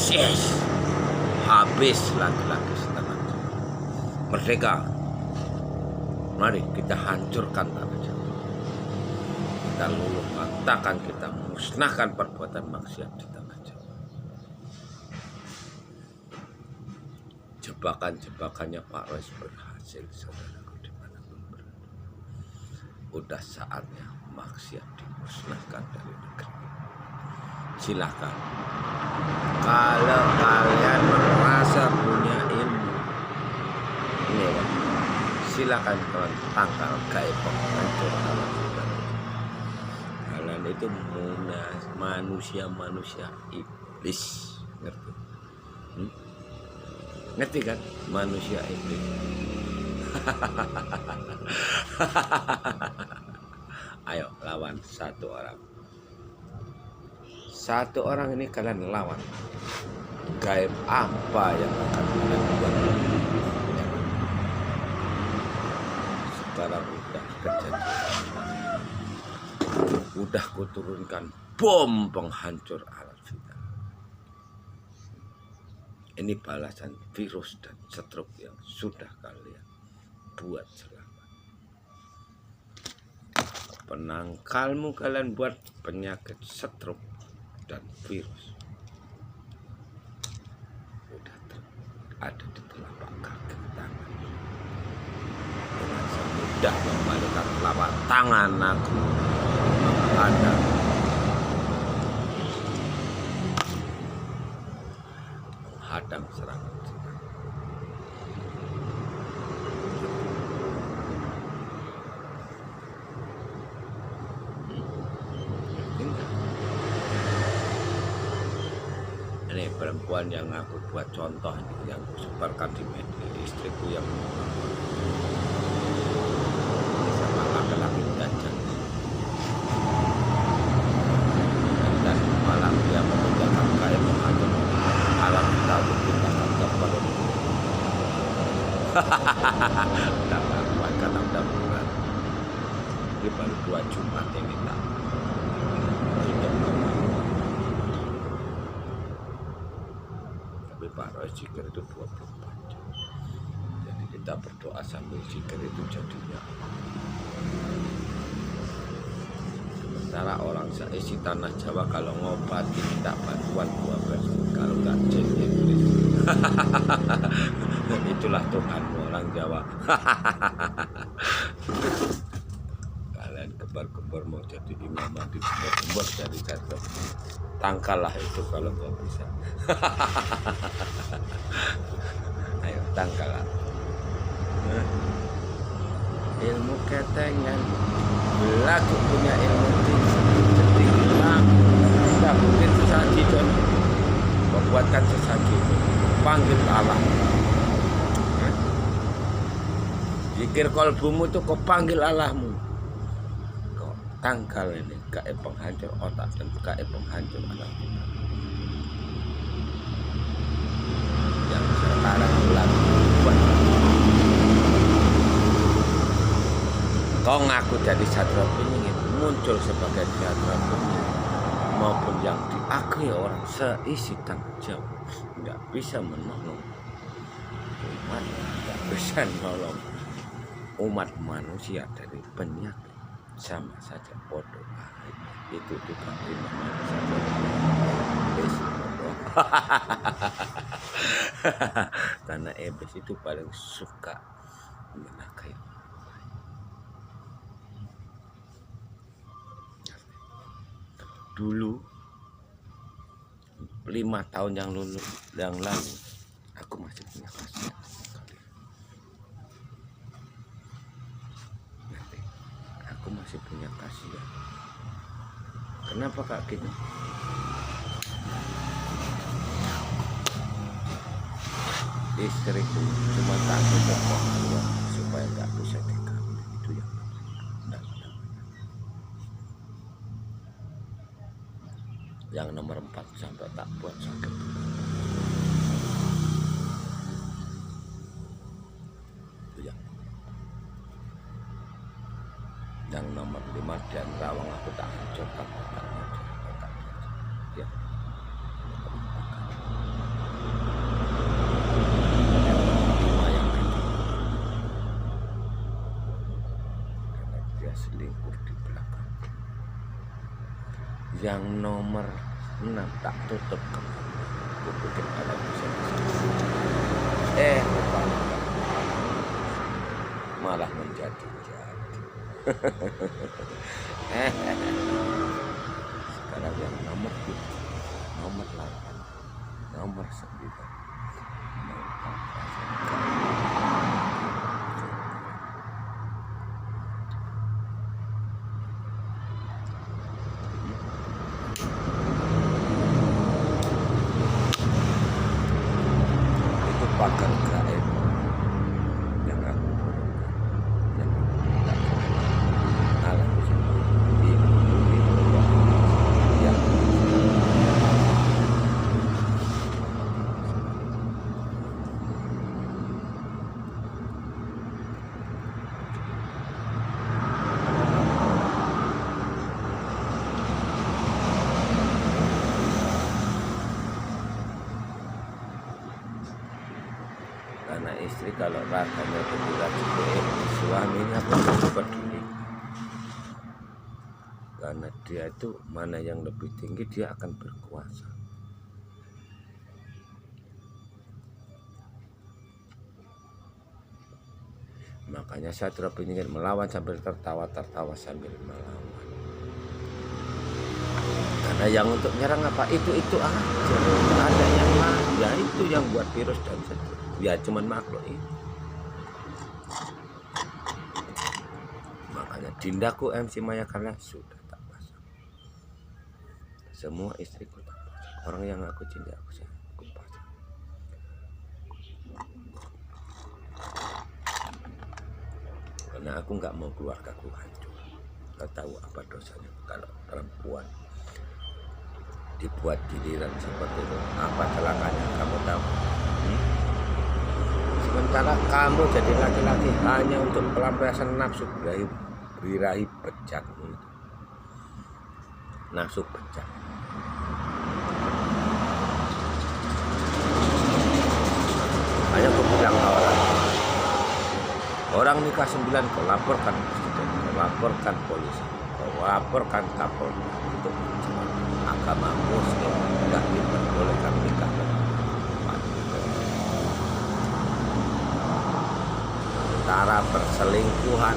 Yes. Habis lagi-lagi tanah Jawa. Merdeka. Mari kita hancurkan tanah Jawa. Kita luluh lantakan, kita musnahkan perbuatan maksiat di tanah Jawa. Jebakan-jebakannya Pak Rois berhasil, saudaraku, dimanapun berada. Udah saatnya maksiat dimusnahkan dari negeri. Silakan. Kalau kalian merasa punya ilmu, ini ya, silakan kalian tangkal gaib penghancur alam kita. Kalian itu manusia iblis, ngerti? Ngerti kan? Manusia iblis. Ayo lawan satu orang. Satu orang ini kalian lawan. Gaib apa yang akan kalian buat? Sekarang udah kejadian. Udah kuturunkan bom penghancur alam kita. Ini balasan virus dan stroke yang sudah kalian buat selama. Penangkalmu kalian buat penyakit stroke dan virus. Udah ada di telapak kaki tangan. Dengan semudah membalikkan telapak tangan aku menghadap menghadang serangan kita. Ini perempuan yang aku buat contoh ini, yang aku sebarkan di media, istriku yang sama laki-laki jajan. Dan malam dia mengerjakan kayak mengajar alam kita berpindahkan ke perut. Udah gak kuat karena udah bulan. Ini baru 2 Jumat ini tak tutup kembali. Tapi Pak Rois zikir itu 24 jam. Jadi kita berdoa sambil zikir itu jadinya. Sementara orang seisi tanah Jawa kalau ngobati minta bantuan 12, kalau nggak jin iblis. Itulah Tuhanmu orang Jawa. Kalian kebar-kebar mau jadi imam di buat dari jatuh. Tangkallah itu kalau nggak bisa. Ayo tangkallah. Ilmu ketengan, laku punya ilmu tinggi. Tidak mungkin sesaji John. Membuatkan sesaji itu. Panggil Allah. Zikir kolbumu itu kau panggil Allahmu. Kau tangkal ini gaib penghancur otak dan gaib penghancur alam kita. Yang sekarang lagi buat. Kau ngaku jadi satria penyihir, muncul sebagai satria penyihir, maupun yang diakui orang seisi tanah Jawa, tidak bisa menolong umat, tidak bisa menolong umat manusia dari penyakit, sama saja bodoh. Itu juga dimana saja iblis bodoh. Karena iblis itu paling suka menakai. Dulu 5 tahun yang lalu aku masih punya kasihan sekali. Nanti aku masih punya kasihan. Kenapa kak gini? Istriku cuma takut berbohong supaya nggak bisa dikawin. Itu yang yang nomor 4 sampai tak buat sakit. Itu yang nomor 5 dan rawang aku tak hancurkan otaknya. Ya. yang nomor 6 tak tutup kembali. Aku pikir ada bisa. Malah menjadi sekarang yang nomor 8, nomor 9. Itu pagar gaib yang aku turunkan, yang tidak alam yang karena istri kalau rasanya tidak cukup, suaminya pun peduli. Karena dia itu mana yang lebih tinggi, dia akan berkuasa. Makanya saya terus ingin melawan sambil tertawa sambil melawan. Karena yang untuk nyerang apa itu aja, ada yang lain, ya itu yang buat virus dan seterusnya. Ya cuman makhluk itu. Makanya dindaku MC Maya karena sudah tak pasang. Semua istriku tak pasang. Orang yang aku cinta aku pasang. Karena aku nggak mau keluargaku hancur. Kau tahu apa dosanya kalau perempuan dibuat giliran seperti itu? Apa celakanya kamu tahu? Sementara kamu jadi laki-laki hanya untuk pelampiasan nafsu birahi bejatmu itu. Nafsu bejat. Hanya aku bilang ke orang nikah 9 kau laporkan presiden, kau laporkan polisi, kau laporkan Kapolri untuk agama Muslim tidak diperbolehkan nikah. Cara perselingkuhan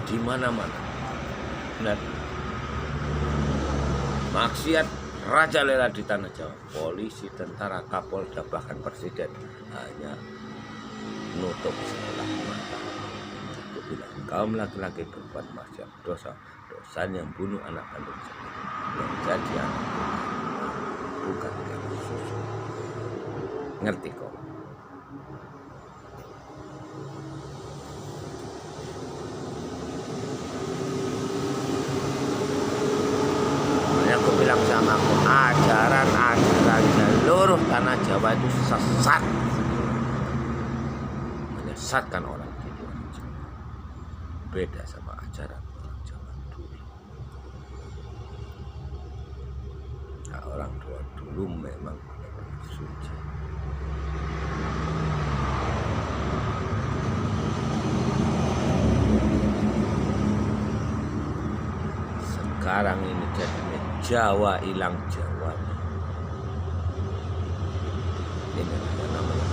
di mana-mana. Dan maksiat rajalela di tanah Jawa. Polisi, tentara, Kapolda, bahkan presiden hanya nutup sebelah mata. Aku bilang, kaum laki-laki berbuat maksiat, dosa yang bunuh anak kandung sendiri, yang jadi anak bukan karena susu. Ngerti kok? Aku bilang sama aku, ajaran seluruh tanah Jawa itu sesat, menyesatkan orang di luar Jawa. Beda sama ajaran orang Jawa dulu. Nah, orang tua dulu memang suci. Sekarang ini jadi Jawa hilang Jawa. Ini namanya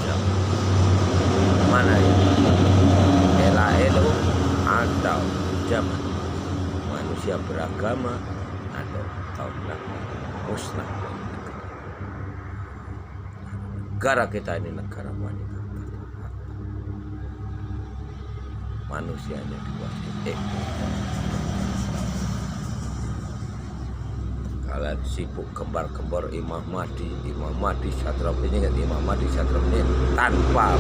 Jawa. Mana ya? Elo atau zaman manusia beragama atau tahun musnah. Negara kita ini negara wanita. Manusianya dikuasai kalian sibuk kembar-kembar Imam Mahdi Satrapinya ingat Imam Mahdi Satrapinya tanpa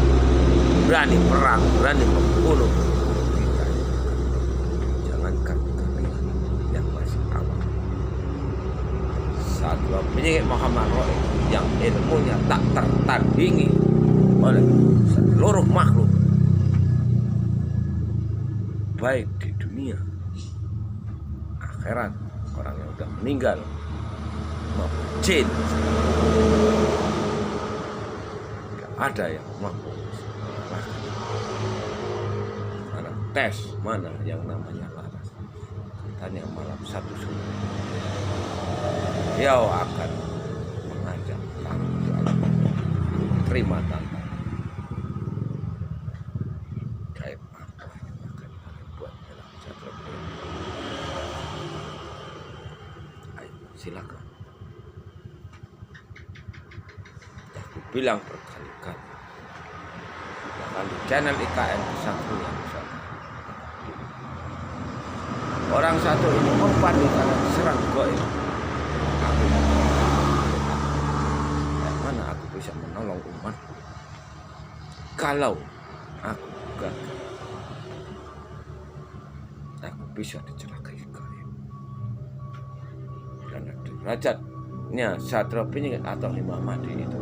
berani perang, berani membunuh kita. Jangankan kalian yang masih awam. Satrapinya Muhammad Roy yang ilmunya tak tertandingi oleh seluruh makhluk baik di dunia akhirat, orang yang sudah meninggal maupun jin, gak ada yang mampu mana tes mana yang namanya laras. tanya malam satu subuh, dia akan mengajak kamu untuk alam terima tantangan. Gaib apa yang akan kalian buat dalam Cakra Penyihir? Ayo silakan. Aku bilang berkali-kali, bahkan di channel IKN Kesatria Nusantara, orang satu ini mempan di tangan serang goib. Aku mana aku bisa menolong umat kalau aku gagal? Aku bisa dicelakai goib. Karena derajatnya Satria Penyihir atau Imam Mahdi itu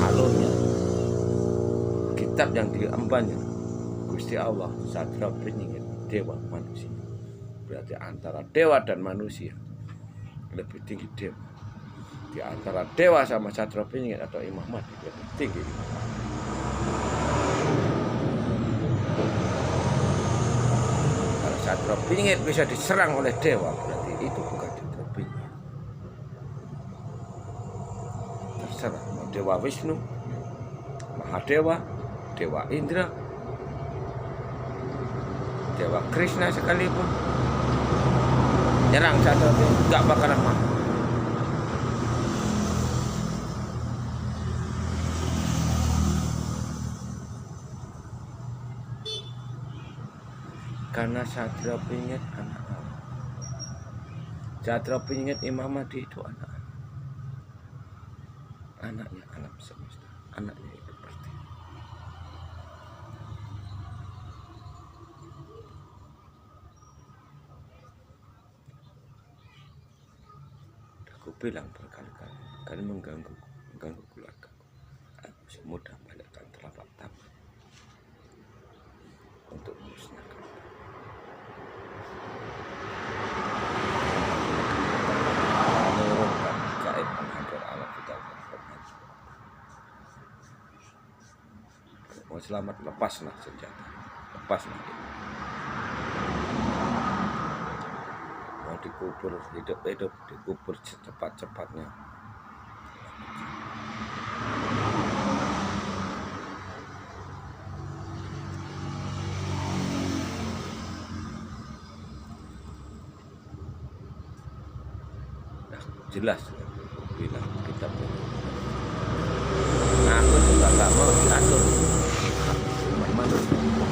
alurnya, kitab yang diembannya Gusti Allah, Satria Penyihir, dewa manusia. Berarti antara dewa dan manusia lebih tinggi dewa. Di antara dewa sama Satria Penyihir atau Imam Mahdi lebih tinggi Imam Mahdi. Kalau Satria Penyihir bisa diserang oleh dewa, berarti itu bukan Satria Penyihir. Terserah mau Dewa Wisnu, Mahadewa, Dewa Indra, Dewa Krishna sekalipun, nyerang Satria Penyihir gak bakalan mampu. Karena Satria Penyihir anak Allah. Satria Penyihir Imam Mahdi itu anak. Anaknya alam semesta, anaknya itu pasti. Aku bilang berkali-kali, kalian mengganggu keluarga. Aku semudah membalikkan telapak tangan untuk memusnahkan. Menurunkan gaib menghadir alam kita. Mau selamat, lepaslah senjata, lepaslah ini. Mau dikubur hidup-hidup, dikubur secepat-cepatnya. Nah, jelas bilang kita punya. Nah, aku juga gak mau diatur.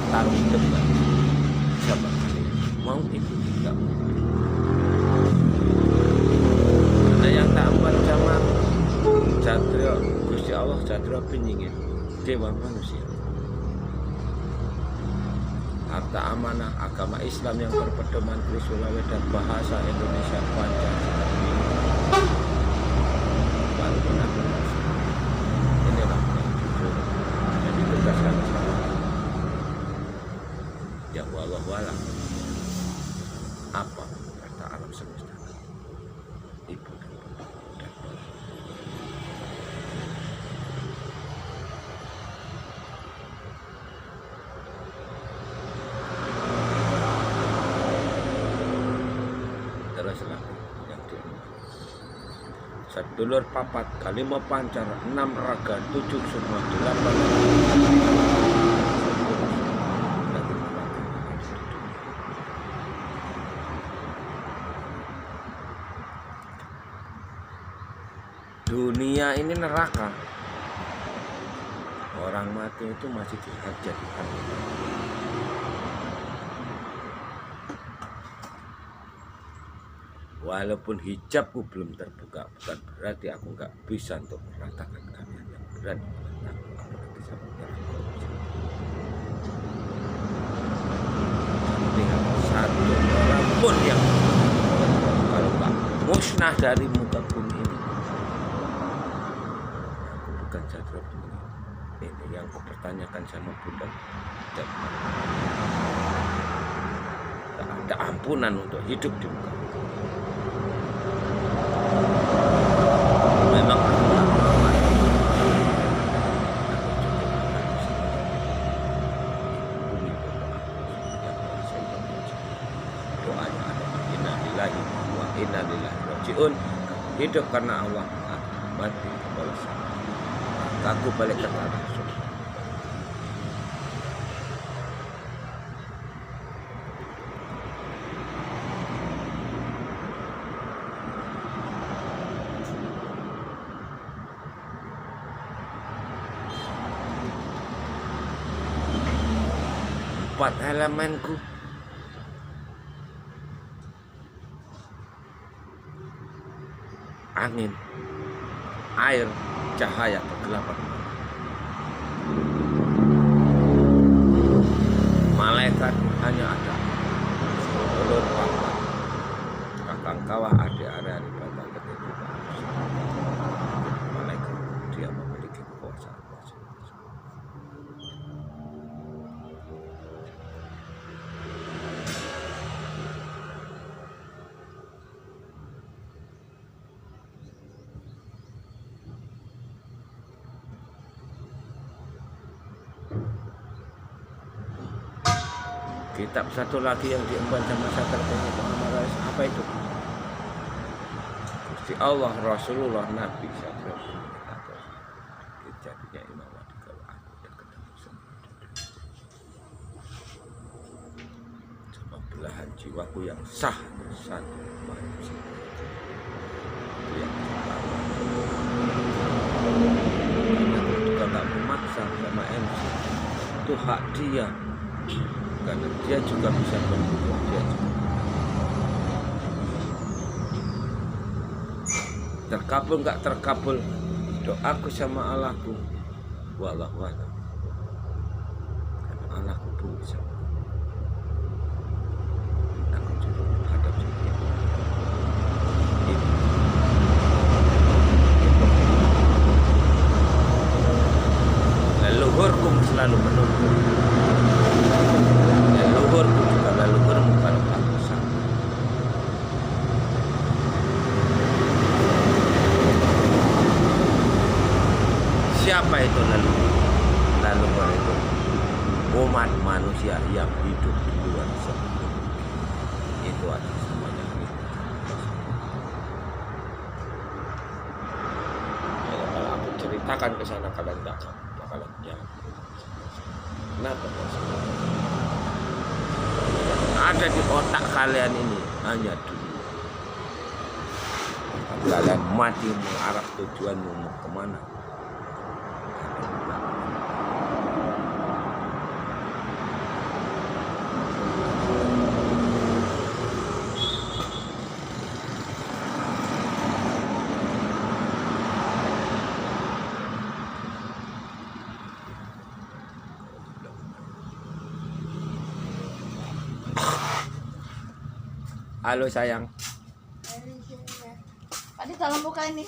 Taruh hidup kan siapa mau ikuti kamu. Ada yang taat sama Satria Gusti Allah, Satria Penyihir, dewa manusia. Harta amanah agama Islam yang berpedoman Trisulawe dan bahasa Indonesia Pancasila. Walaupun aku inilah yang ditugaskan sama ya wallahualam apa kata alam semesta, ibu dan bapak dan bapak. Teruslah yang diemban. Sedulur papat kalima pancar 6 raga 7 sukma 8 dunia ini neraka. Orang mati itu masih dihajar. Walaupun hijabku belum terbuka, bukan berarti aku nggak bisa untuk meratakan kalian yang berani menentangku, apalagi sama menyerang. Lihat satu orang pun yang kalau nggak musnah dari muka bumi ini, aku bukan Satria Penyihir. Ini yang kupertanyakan sama Buddha dan tak ada ampunan untuk hidup di muka bumi. Memang lillahi wa inna ilaihi rajiun. Hidup karena Allah, mati kepada sana. Aku balik ke tanah suci. Empat elemenku, angin, air, cahaya, kegelapan. Malaikat hanya ada ulun pangkat, kakang kawah, adik-adik di bawah ketujuh. Malaikat dia memiliki kekuasaan. Kitab satu lagi yang diemban sama Satar Muhammad, apa itu? Gusti Allah, Rasulullah, Nabi Satar. Jadinya Imam Wadi kalau aku udah ketemu sama belahan jiwaku yang sah satu manusia. Itu yang pertama. Karena aku juga tak memaksa sama MC. Itu hak dia. Karena dia juga bisa berbuat, dia juga terkabul nggak terkabul doaku sama Allahku, wallahu a'lam. Karena Allahku pun bisa. Aku juga menghadap dia. Leluhurku selalu menuntut. Leluhurku juga leluhurmu kalau aku sama. Siapa itu leluhur? Leluhur itu umat manusia yang hidup di luar sana. Itu aja semuanya. Kalau aku ceritakan ke sana kalian nggak bakalan jawab. Kenapa? Ada di otak kalian ini hanya dulu. Kalian mati mengarah tujuanmu mau kemana? Halo sayang. Tadi tolong buka ini.